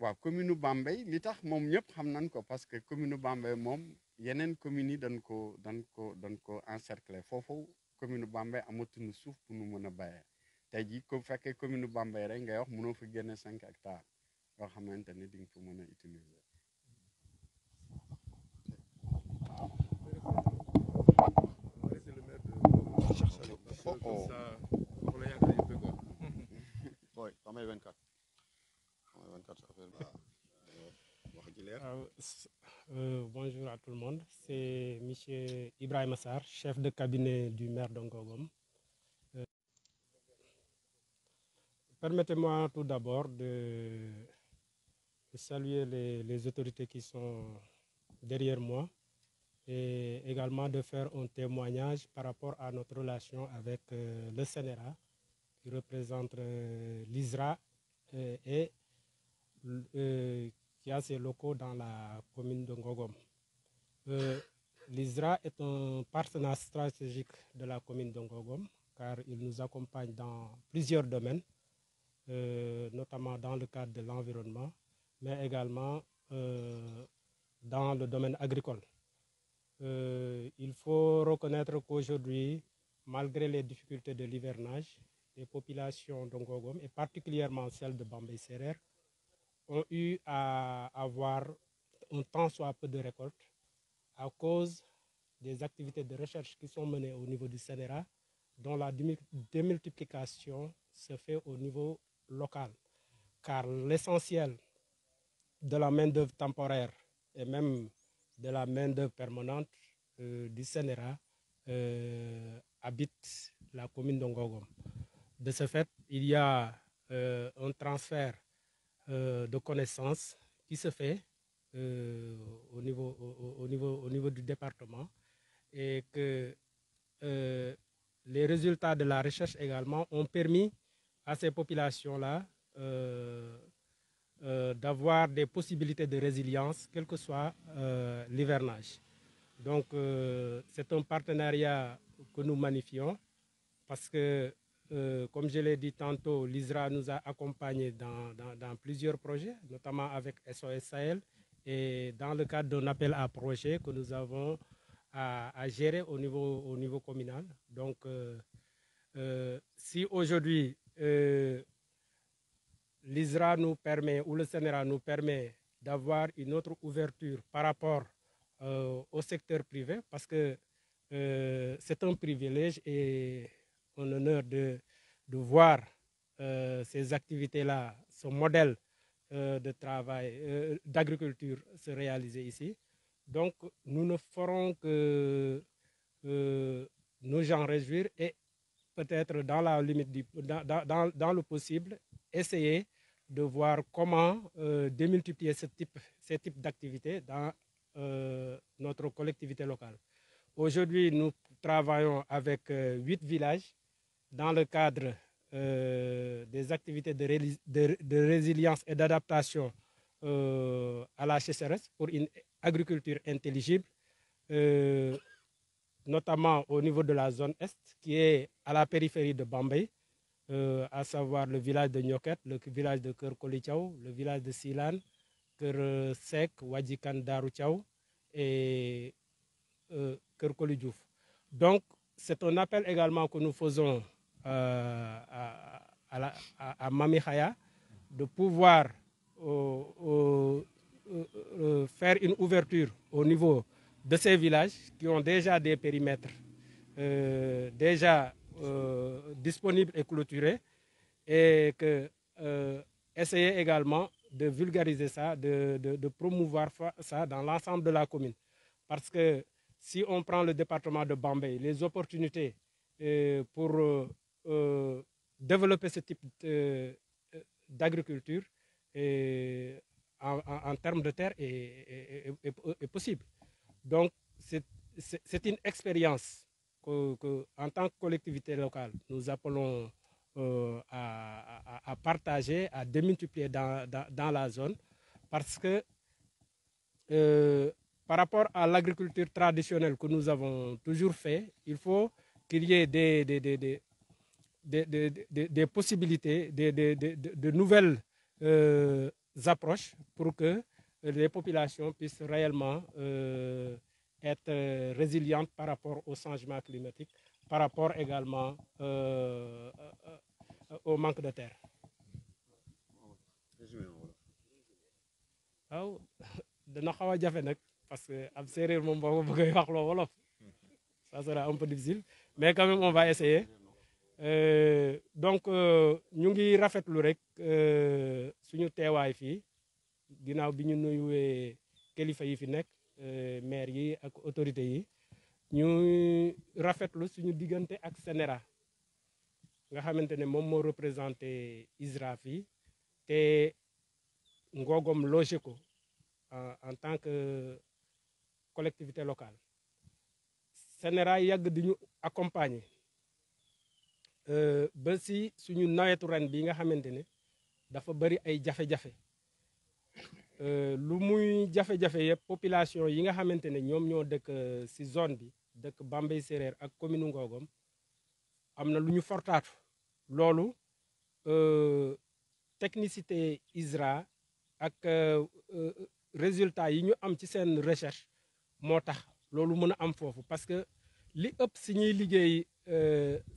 waaw commune Bambey li tax moom ñëpp xam nañ ko parce que commune Bambey moom yeneen communes yi dañ ko encercler foofu commune Bambey amatuñu suuf pour nu mën a bayee tey jii ko fekkee commune Bambey rek ngay wax mënoo fa génne 5 hectares yoo xamante ne di nga fa mën a utiliser. Bonjour à tout le monde, c'est M. Ibrahim Assar, chef de cabinet du maire de Ngogom. Permettez-moi tout d'abord de saluer les autorités qui sont derrière moi et également de faire un témoignage par rapport à notre relation avec le Sénéra qui représente l'ISRA et qui a ses locaux dans la commune de Ngogom. l'ISRA est un partenaire stratégique de la commune de Ngogom, car il nous accompagne dans plusieurs domaines, notamment dans le cadre de l'environnement, mais également dans le domaine agricole. Il faut reconnaître qu'aujourd'hui, malgré les difficultés de l'hivernage, les populations de Ngogom, et particulièrement celles de Bambey-Serer, ont eu à avoir un tant soit peu de récoltes à cause des activités de recherche qui sont menées au niveau du CNRA, dont la démultiplication se fait au niveau local. Car l'essentiel de la main-d'œuvre temporaire et même de la main-d'œuvre permanente du CNRA habite la commune de Ngogom. De ce fait, il y a un transfert de connaissances qui se fait au niveau du département et que les résultats de la recherche également ont permis à ces populations-là d'avoir des possibilités de résilience, quel que soit l'hivernage. Donc, c'est un partenariat que nous magnifions parce que, comme je l'ai dit tantôt, l'ISRA nous a accompagnés dans plusieurs projets, notamment avec SOS Sahel et dans le cadre d'un appel à projet que nous avons à gérer au niveau communal. Donc, si aujourd'hui, l'ISRA nous permet, ou le CNRA nous permet d'avoir une autre ouverture par rapport au secteur privé, parce que c'est un privilège et un honneur de voir ces activités-là, ce modèle de travail, d'agriculture se réaliser ici. Donc, nous ne ferons que nous en réjouir et peut-être dans la limite, dans le possible, essayer de voir comment démultiplier ces types d'activités dans notre collectivité locale. Aujourd'hui, nous travaillons avec 8 villages dans le cadre des activités de résilience et d'adaptation à la sécheresse pour une agriculture intelligible, notamment au niveau de la zone Est, qui est à la périphérie de Bambey, à savoir le village de Nyoket, le village de Keur Kolichao, le village de Silan, Keur Sek, Wadjikan Darouchao et Keur Kolidjouf. Donc, c'est un appel également que nous faisons à Mami Khaya de pouvoir faire une ouverture au niveau de ces villages qui ont déjà des périmètres déjà disponibles et clôturés et que essayer également de vulgariser ça, de promouvoir ça dans l'ensemble de la commune. Parce que si on prend le département de Bambey, les opportunités pour développer ce type d'agriculture en termes de terre est possible. Donc, c'est une expérience que, en tant que collectivité locale, nous appelons à partager, à démultiplier dans la zone, parce que par rapport à l'agriculture traditionnelle que nous avons toujours fait, il faut qu'il y ait des possibilités, de nouvelles approches pour que les populations puissent réellement être résilientes par rapport au changement climatique, par rapport également au manque de terre. waaw dana xaw a jafe nag parce que ab séeréer moom boo ko bëggee wax loo wolof ça sera un peu difficile mais quand même on va essayer donc ñu ngi rafetlu rek suñu teewaay fii ginnaaw bi ñu nuyuwee kilifa yi fi nekk maire yi ak autorité yi ñu rafetlu suñu diggante ak CNRA nga xamante ne moom moo représenté ISRA fii te Ngogom logé ko en tant que collectivité locale. CNRA yàgg di ñu accompagner ba si suñu nawetu ren bi nga xamante ne dafa bari ay jafe-jafe lu muy jafe-jafe yëpp population yi nga xamante ne ñoom ñoo dëkk ci zone bi dëkk Bambey Séréer ak commune Ngogom am na lu ñu fortaatu loolu technicité ISRA ak résultat yi ñu am ci seen recherche moo tax loolu mën a am foofu parce que li ëpp si ñuy liggéey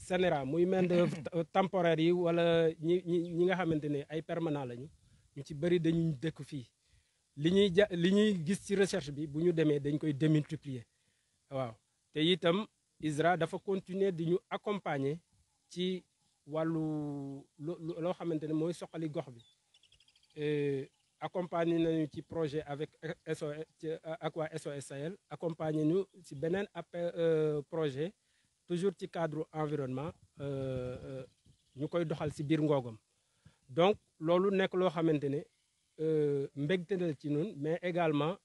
CNRA muy main-d'œuvre temporaire yi wala ñi nga xamante ne ay permanent lañu ñu ci bëri dañuy dëkk fii li ñuy gis ci recherche bi bu ñu demee dañ koy démultiplier waaw te itam ISRA dafa continuer di ñu accompagner ci wàllu loo xamante ne mooy soxali gox bi accompagner nañu ci projet avec SOS Aqua SOS Sahel accompagner ñu ci beneen projet toujours ci cadre environnement ñu koy doxal ci biir Ngogom donc loolu nekk loo xamante ne mbégte la ci ñun mais également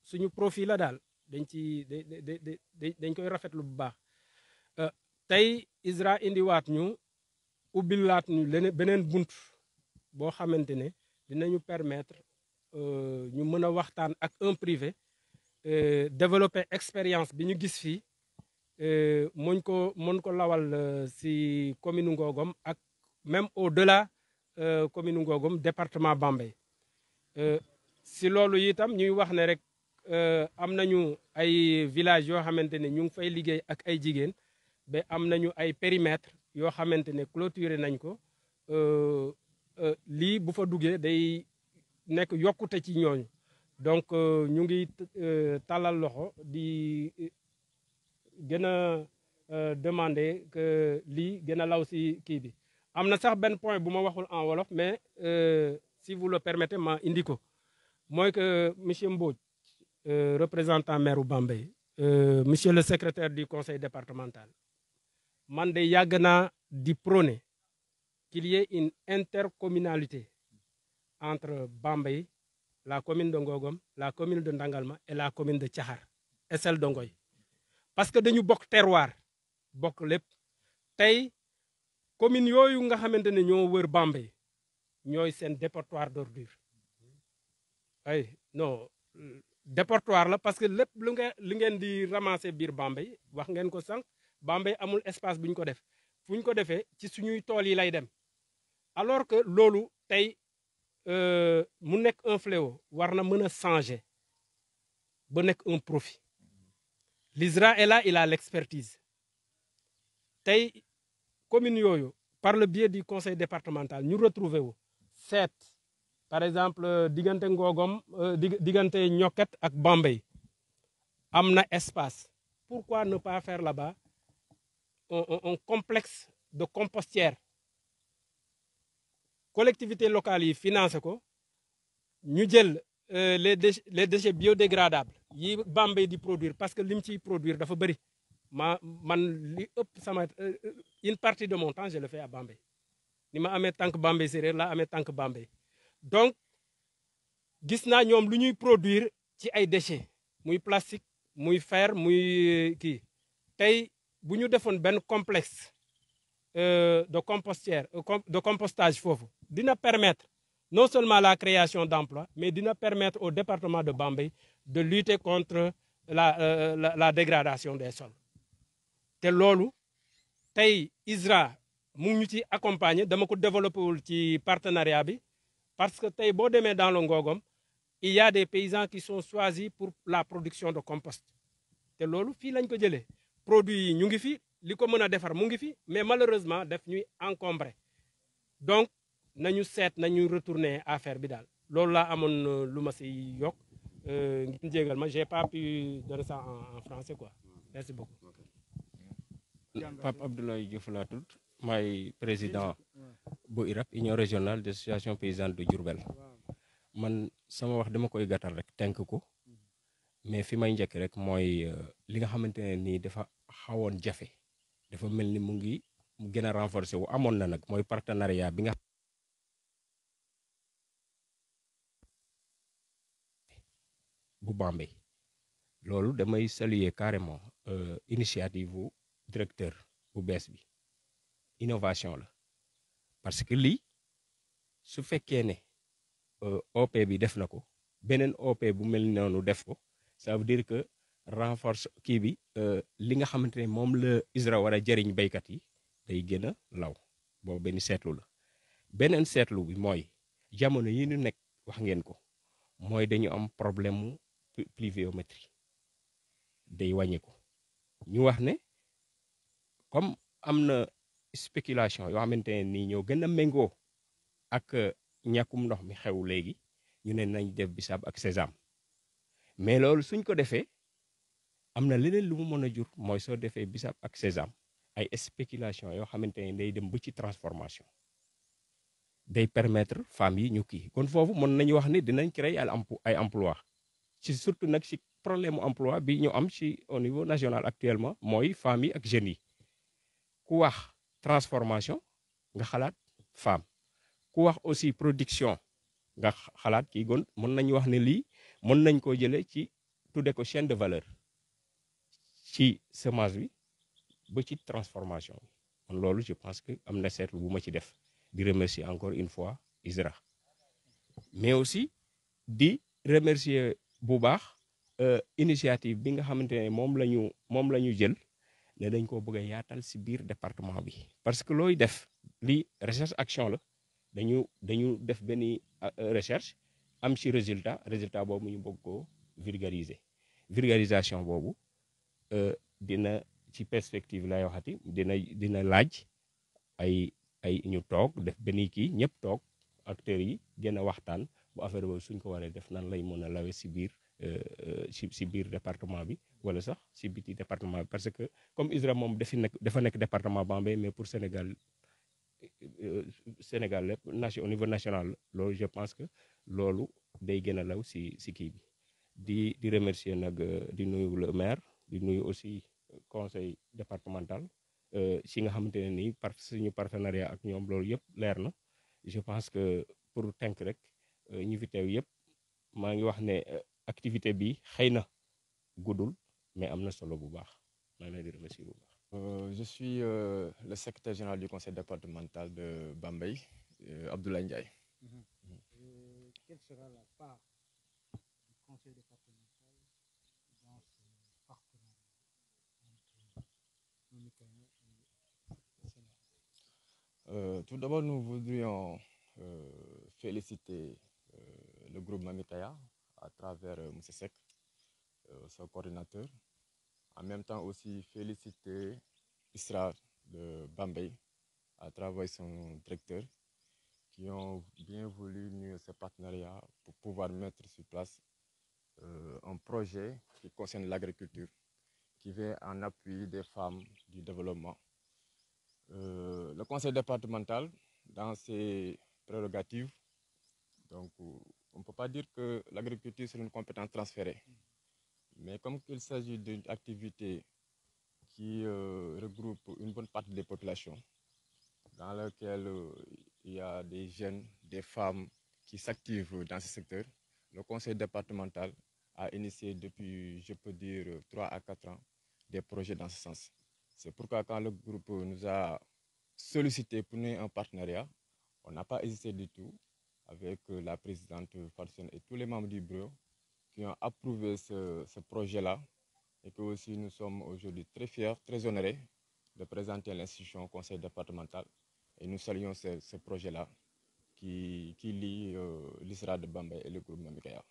suñu profil la daal dañ koy rafetlu bu baax tey ISRA indiwaat ñu ubbilaat ñu beneen bunt boo xamante ne dinañu permettre ñu mën a waxtaan ak un privé développer expérience bi ñu gis fii mën ko lawal ci commune Ngogom ak même au-delà commune Ngogom département Bambey ci loolu itam ñuy wax ne rek am nañu ay villages yoo xamante ne ñu ngi fay liggéey ak ay jigéen ba am nañu ay périmètres yoo xamante ne clôturé nañ ko lii bu fa duggee day nekk yokkute ci ñooñu donc ñu ngi tàllal loxo di gën a demander que lii gën a law si kii bi am na sax benn point bu ma waxul en wolof mais si vous le permettez ma indi ko mooy que monsieur Mbodj représentant maire u Bambey monsieur le secrétaire du conseil départemental man de yàgg naa di prôner qu'il y ait une intercommunalité entre Bambey, la commune de Ngogom, la commune de Ndangalma et la commune de Thiakhar et celle de Ngoy. Parce que dañu bokk terroir bokk lépp tey commune yooyu nga xamante ne ñoo wër Bambey ñooy seen dépotoir d'ordure ay non dépotoir la parce que lépp li ngeen di ramasser biir Bambey wax ngeen ko sànq Bambey amul espace bu ñu ko def fu ñu ko defee ci suñuy tool yi lay dem alors que loolu tey mu nekk un fléau war na mën a changer ba nekk un profit l'ISRA est là il a l'expertise tey commune yooyu par le biais du conseil départemental ñu retrouvé wu seet par exemple diggante Ngogom diggante Ñokket ak Bambey am na espace pourquoi ne pas faire là-bas un complexe de compostière collectivités locales yi financé ko ñu jël les déchets biodégradables yi Bambey di produire parce que lim ciy produire dafa bëri man li ëpp sama une partie de mon temps je le fais à Bambey ni ma amee tànk Bambey Séréer laa amee tànk Bambey donc gis naa ñoom lu ñuy produire ci ay déchets muy plastique muy fer muy kii tey bu ñu defoon benn complexe de compostière de compostage foofu dina permettre non seulement la création d'emplois mais dina permettre au département de Bambey de lutter contre la dégradation des sols te loolu tey ISRA mu ngi ñu ci accompagner dama ko développé wul ci partenariat bi parce que tey boo demee dans le Ngogom il y a des paysans qui sont choisis pour la production de compost te loolu fii lañ ko jëlee produits yi ñu ngi fi li ko mën a defar mu ngi fi mais malheureusement def ñuy encombré donc nañu seet nañu retourner affaire bi daal loolu laa amoon lu ma si yokk ngeen jégal ma j'ai pas pu donner ça en français quoi merci beaucoup. Pape Abdoulaye Diouf laa tudd maay président bu IRAP union régionale des associations paysannes de Diourbel man sama wax dama koy gàttal rek tënk ko mais fi may njëkk rek mooy li nga xamante ne nii dafa xawoon jafe dafa mel ni mu gën a renforcer wu amoon na nag mooy partenariat bi nga bu Bambey loolu damay saluer carrément initiative bu directeur bu bees bi innovation la parce que lii su fekkee ne OP bi def na ko beneen OP bu mel noonu def ko ça veut dire que renforce kii bi li nga xamante ne moom la ISRA war a jëriñ béykat yi day gën a law boobu benn seetlu la beneen seetlu bi mooy jamono yi ñu nekk wax ngeen ko mooy dañu am problème mu pluviométrie day wàññi ko ñu wax ne comme am na spéculation yoo xamante ne nii ñoo gën a méngoo ak ñàkkum ndox mi xew léegi ñu ne nañ def bisaab ak sésame mais loolu suñ ko defee am na leneen lu mu mën a jur mooy soo defee bisaab ak sésame ay spéculation yoo xamante ne day dem ba ci transformation day permettre femmes yi ñu kii kon foofu mën nañu wax ne dinañ créer ay emploi ci surtout nag ci problème mu emploi bi ñu am ci au niveau national actuellement mooy femmes yi ak jeunes yi ku wax transformation nga xalaat femme ku wax aussi production nga xalaat kii gon mën nañu wax ne lii mën nañ koo jëlee ci tudde ko chaîne de valeur ci semence bi ba ci transformation bi kon loolu je pense que am na seetlu bu ma ci def di remercier encore une fois ISRA mais aussi di remercier bu baax initiative bi nga xamante ne moom la ñu jël ne dañ koo bëgg a yaatal si biir département bi parce que looy def li recherche action la dañu def benn recherche am ci résultat boobu ñu bëgg koo vulgarisation boobu dina ci perspective lay waxati dina laaj ay ñu toog def benn kii ñëpp toog acteurs yi gën a waxtaan bu affaire boobu suñ ko waree def nan lay mën a lawe si biir si biir département bi wala sax si biti département bi parce que comme ISRA moom dafa nekk département Bambey mais pour Sénégal lépp au niveau national loolu je pense que loolu day gën a law si kii bi di remercier nag di nuyu le maire di nuyu aussi conseil départemental si nga xamante ne nii suñu partenariat ak ñoom loolu yëpp leer na je pense que pour tënk rek ñu fi teew yëpp maa ngi wax ne activité bi xëy na guddul mais am na solo bu baax maa ngi lay di remercier bu baax. Je suis le secrétaire général du conseil départemental de Bambey, Abdoulaye Ndiaye. Quelle sera la part du conseil départemental dans ce partenariat entre Mamikaya et Sénégal? Tout d'abord, nous voudrions féliciter le groupe Mamikaya à travers M. Seck, son coordinateur. En même temps aussi féliciter ISRA de Bambey à travers son directeur qui ont bien voulu nouer ce partenariat pour pouvoir mettre sur place un projet qui concerne l'agriculture, qui vient en appui des femmes du développement. Le conseil départemental, dans ses prérogatives, donc on ne peut pas dire que l'agriculture c'est une compétence transférée. Mais comme il s'agit d'une activité qui regroupe une bonne partie des populations, dans laquelle il y a des jeunes, des femmes qui s'activent dans ce secteur, le conseil départemental a initié depuis, je peux dire, 3 à 4 ans, des projets dans ce sens. C'est pourquoi quand le groupe nous a sollicité pour nous un partenariat, on n'a pas hésité du tout avec la présidente Farson et tous les membres du bureau qui ont approuvé ce projet-là et que aussi nous sommes aujourd'hui très fiers, très honorés de présenter l'institution au conseil départemental et nous saluons ce projet-là qui lie l'ISRA de Bambey et le groupe Mamikaya.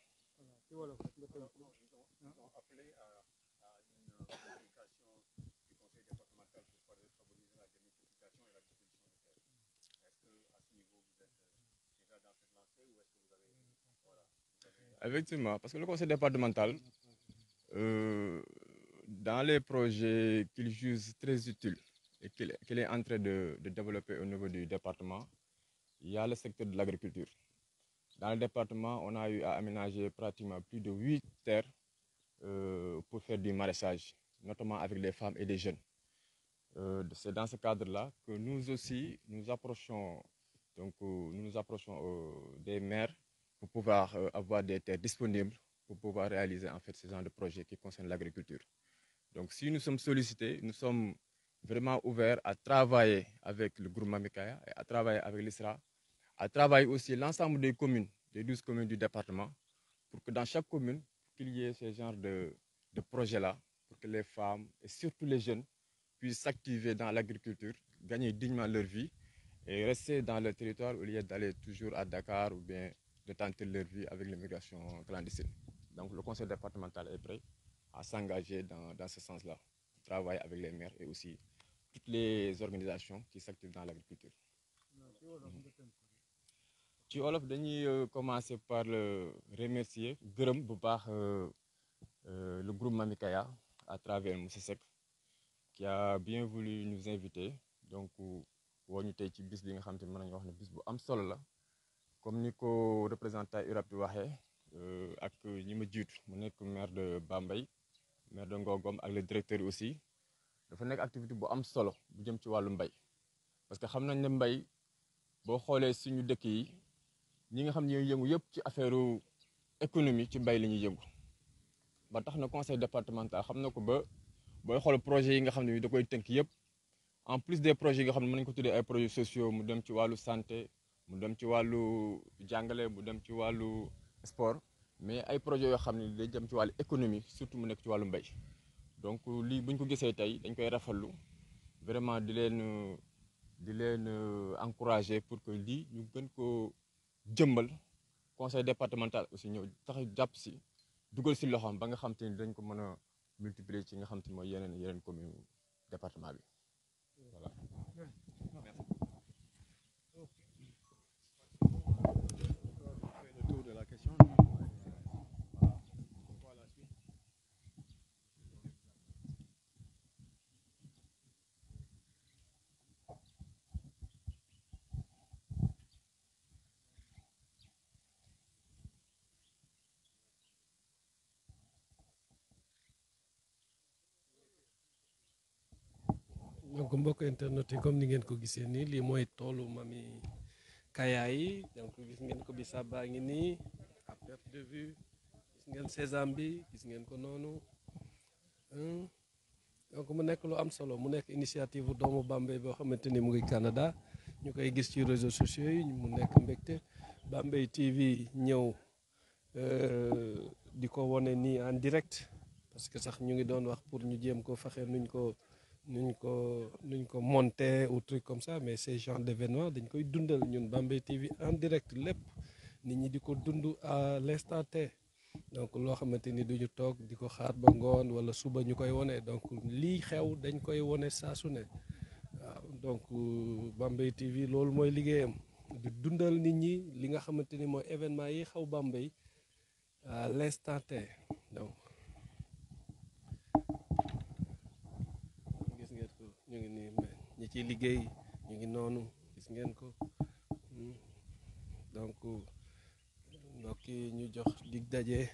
Effectivement, parce que le conseil départemental, dans les projets qu'il juge très utiles et qu'il est en train de développer au niveau du département, il y a le secteur de l'agriculture. Dans le département, on a eu à aménager pratiquement plus de 8 terres pour faire du maraîchage, notamment avec les femmes et les jeunes. C'est dans ce cadre-là que nous aussi, nous nous approchons des maires pour pouvoir avoir des terres disponibles pour pouvoir réaliser en fait ce genre de projet qui concerne l'agriculture. Donc si nous sommes sollicités, nous sommes vraiment ouverts à travailler avec le groupe Mamikaya et à travailler avec l'ISRA, à travailler aussi l'ensemble des communes des 12 communes du département, pour que dans chaque commune, qu'il y ait ce genre de projet-là, pour que les femmes et surtout les jeunes puissent s'activer dans l'agriculture, gagner dignement leur vie et rester dans le territoire au lieu d'aller toujours à Dakar ou bien de tenter leur vie avec l'immigration clandestine. Donc le conseil départemental est prêt à s'engager dans ce sens-là, travailler avec les maires et aussi toutes les organisations qui s'activent dans l'agriculture. ci wolof dañuy commencer par remercier gërëm bu baax le groupe Mamikaya à travers Monsieur Seck qui a bien voulu nous inviter donc woo ñu tey ci bis bi nga xam te mën nañu wax ne bis bu am solo la comme ni ko représentant URAP bi waxee ak ñi ma jiitu mu nekk maire de Bambey maire de Ngogom ak le directeur aussi dafa nekk activité bu am solo bu jëm ci wàllu mbay parce que xam nañ ne mbay boo xoolee suñu dëkk yi ñi nga xam ne ñooy yëngu yëpp ci affaire économie ci mbay la ñuy yëngu ba tax na conseil départemental xam na ko ba booy xool projet yi nga xam ne da koy tënk yëpp en plus des projets yi nga xam ne mën nañu ko tuddee ay projets sociaux mu dem ci wàllu santé mu dem ci wàllu jàngale mu dem ci wàllu sport mais ay projets yoo xam ne day jëm ci wàllu économie surtout mu nekk ci wàllu mbay donc lii bu ñu ko gisee tey dañ koy rafetlu vraiment di leen encourager pour que lii ñu gën ko jëmbal conseil départemental aussi ñëw tax jàpp si dugal si loxoom ba nga xam te ni dañ ko mën a multiplier ci nga xam te ni mooy yeneen commune département bi voilà. Le tour de la question. donc mbokk internet yi comme ni ngeen ko gisee nii lii mooy toolu Mamikaya yi donc gis ngeen ko bisaab baa ngi nii à perte de vue gis ngeen sésame bi gis ngeen ko noonu donc mu nekk lu am solo mu nekk initiative bu doomu Bambey boo xamante ni mu ngi Canada ñu koy gis ci réseaux sociaux yi mu nekk mbégte Bambey TV ñëw di ko wone nii en direct parce que sax ñu ngi doon wax pour ñu jéem ko fexe nuñ ko monter ou truc comme ça mais ces genre d'événement dañ koy dundal ñun Bambey TV en direct lépp nit ñi di ko dund à l'instant T donc loo xamante ni duñu toog di ko xaar ba ngoon wala suba ñu koy wone donc lii xew dañ koy wone saa su ne waaw donc Bambey TV loolu mooy liggéeyam di dundal nit ñi li nga xamante ni mooy événement yi xew Bambey à l'instant T donc gis ngeen ko ñu ngi nii ñi ciy liggéey ñu ngi noonu gis ngeen ko donc mbokk yi ñu jox dig daje